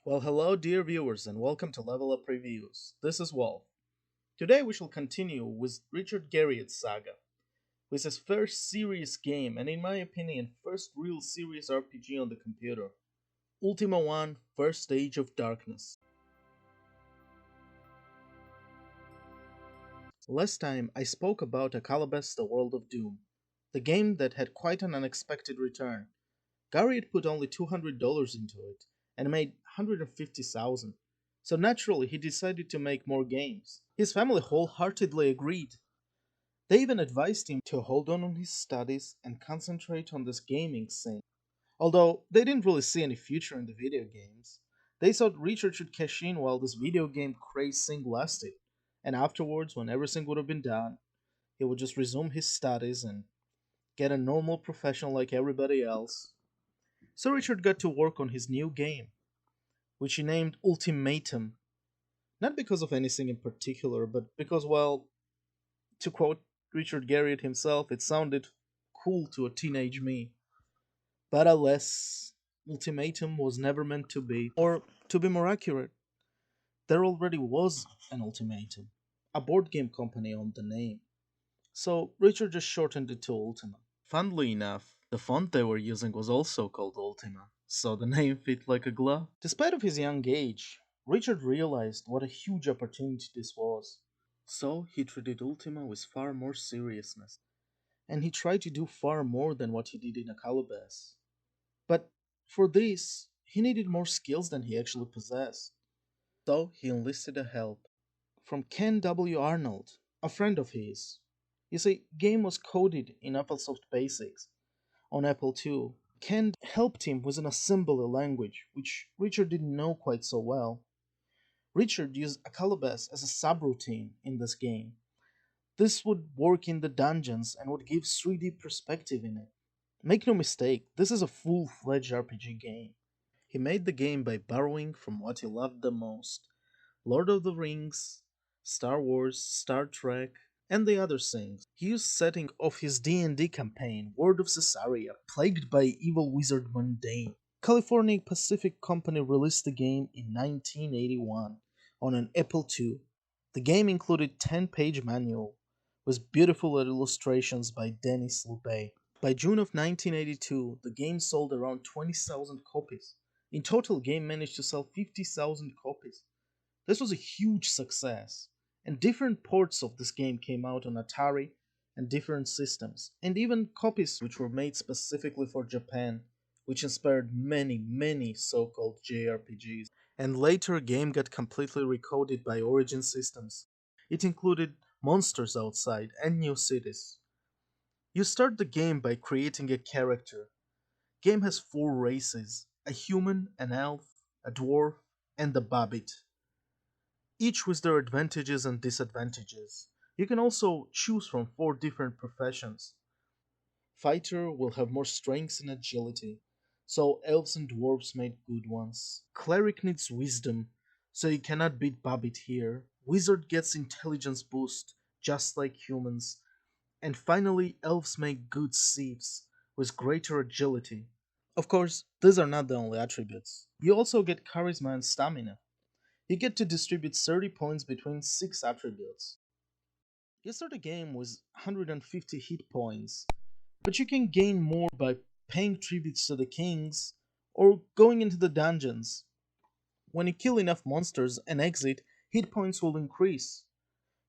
Well, hello, dear viewers, and welcome to Level Up Reviews. This is Wolf. Today we shall continue with Richard Garriott's saga, with his first serious game, and in my opinion, first real serious RPG on the computer, Ultima 1 First Age of Darkness. Last time I spoke about Akalabes The World of Doom, the game that had quite an unexpected return. Garriott put only $200 into it and made 150,000. So naturally he decided to make more games. His family wholeheartedly agreed. They even advised him to hold on his studies and concentrate on this gaming scene. Although they didn't really see any future in the video games. They thought Richard should cash in while this video game craze thing lasted. And afterwards, when everything would have been done, he would just resume his studies and get a normal profession like everybody else. So Richard got to work on his new game, which he named Ultimatum, not because of anything in particular, but because, well, to quote Richard Garriott himself, it sounded cool to a teenage me. But alas, Ultimatum was never meant to be, or to be more accurate, there already was an Ultimatum. A board game company owned the name. So Richard just shortened it to Ultima. Funnily enough, the font they were using was also called Ultima, so the name fit like a glove. Despite of his young age, Richard realized what a huge opportunity this was. So he treated Ultima with far more seriousness, and he tried to do far more than what he did in Akalabes. But for this, he needed more skills than he actually possessed. So he enlisted a help from Ken W. Arnold, a friend of his. You see, game was coded in AppleSoft Basics on Apple II. Ken helped him with an assembly language, which Richard didn't know quite so well. Richard used Akalabes as a subroutine in this game. This would work in the dungeons and would give 3D perspective in it. Make no mistake, this is a full-fledged RPG game. He made the game by borrowing from what he loved the most: Lord of the Rings, Star Wars, Star Trek, and the other things. He used setting of his D&D campaign, World of Caesarea, plagued by evil wizard Mundane. California Pacific Company released the game in 1981 on an Apple II. The game included 10-page manual with beautiful illustrations by Denis Loubet. By June of 1982, the game sold around 20,000 copies. In total, the game managed to sell 50,000 copies. This was a huge success, and different ports of this game came out on Atari and different systems, and even copies which were made specifically for Japan, which inspired many so-called JRPGs. And later, a game got completely recoded by Origin Systems. It included monsters outside and new cities. You start the game by creating a character. Game has four races: a human, an elf, a dwarf, and a babbit, each with their advantages and disadvantages. You can also choose from four different professions. Fighter will have more strength and agility, so elves and dwarves made good ones. Cleric needs wisdom, so you cannot beat Babbit here. Wizard gets intelligence boost, just like humans. And finally, elves make good thieves, with greater agility. Of course, these are not the only attributes. You also get charisma and stamina. You get to distribute 30 points between 6 attributes. You start a game with 150 hit points, but you can gain more by paying tributes to the kings or going into the dungeons. When you kill enough monsters and exit, hit points will increase.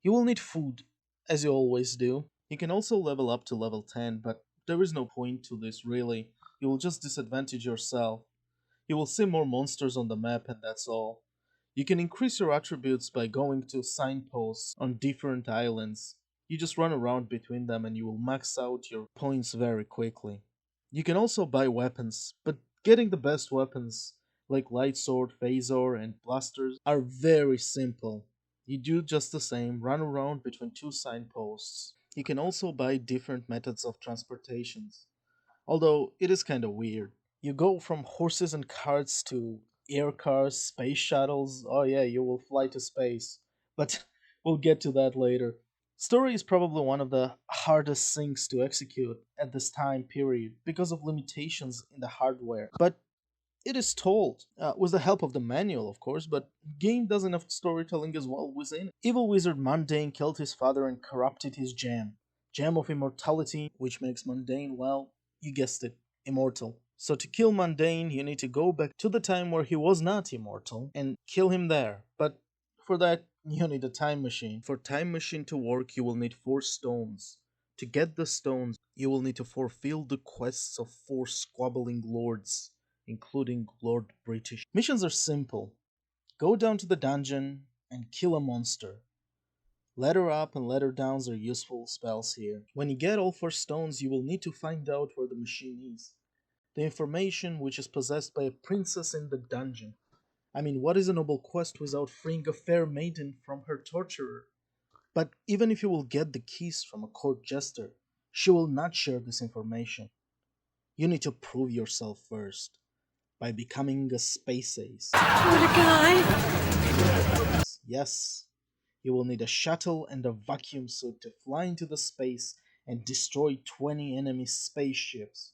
You will need food, as you always do. You can also level up to level 10, but there is no point to this really. You will just disadvantage yourself. You will see more monsters on the map and that's all. You can increase your attributes by going to signposts on different islands. You just run around between them and you will max out your points very quickly. You can also buy weapons, but getting the best weapons, like light sword, phasor, and blasters, are very simple. You do just the same, run around between two signposts. You can also buy different methods of transportations, although it is kinda weird. You go from horses and carts to air cars, space shuttles. Oh, yeah, you will fly to space. But we'll get to that later. Story is probably one of the hardest things to execute at this time period because of limitations in the hardware. But It is told, with the help of the manual, of course, but game does enough storytelling as well within it. Evil wizard Mundane killed his father and corrupted his gem. Gem of immortality, which makes Mundane, well, you guessed it, immortal. So to kill Mundane, you need to go back to the time where he was not immortal and kill him there. But for that, you need a time machine. For time machine to work, you will need 4 stones. To get the stones, you will need to fulfill the quests of 4 squabbling lords, including Lord British. Missions are simple. Go down to the dungeon and kill a monster. Ladder up and ladder downs are useful spells here. When you get all 4 stones, you will need to find out where the machine is. The information which is possessed by a princess in the dungeon. I mean, what is a noble quest without freeing a fair maiden from her torturer? But even if you will get the keys from a court jester, she will not share this information. You need to prove yourself first by becoming a space ace. What a guy! Yes, you will need a shuttle and a vacuum suit to fly into the space and destroy 20 enemy spaceships.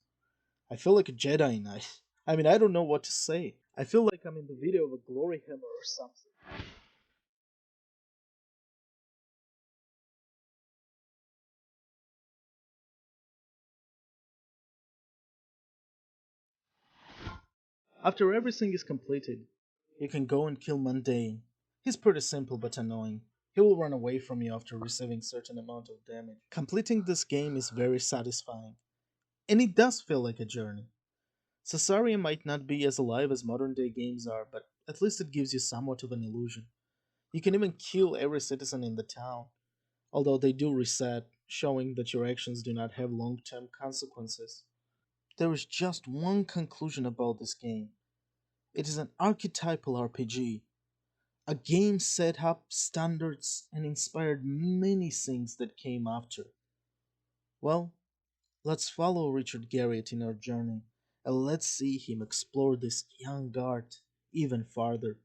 I feel like a Jedi Knight. I mean, I don't know what to say. I feel like I'm in the video of a glory hammer or something. After everything is completed, you can go and kill Mundane. He's pretty simple but annoying. He will run away from you after receiving certain amount of damage. Completing this game is very satisfying, and it does feel like a journey. Cesaria might not be as alive as modern day games are, but at least it gives you somewhat of an illusion. You can even kill every citizen in the town, although they do reset, showing that your actions do not have long term consequences. There is just one conclusion about this game: it is an archetypal RPG. A game set up standards and inspired many things that came after. Well, let's follow Richard Garriott in our journey, and let's see him explore this young art even farther.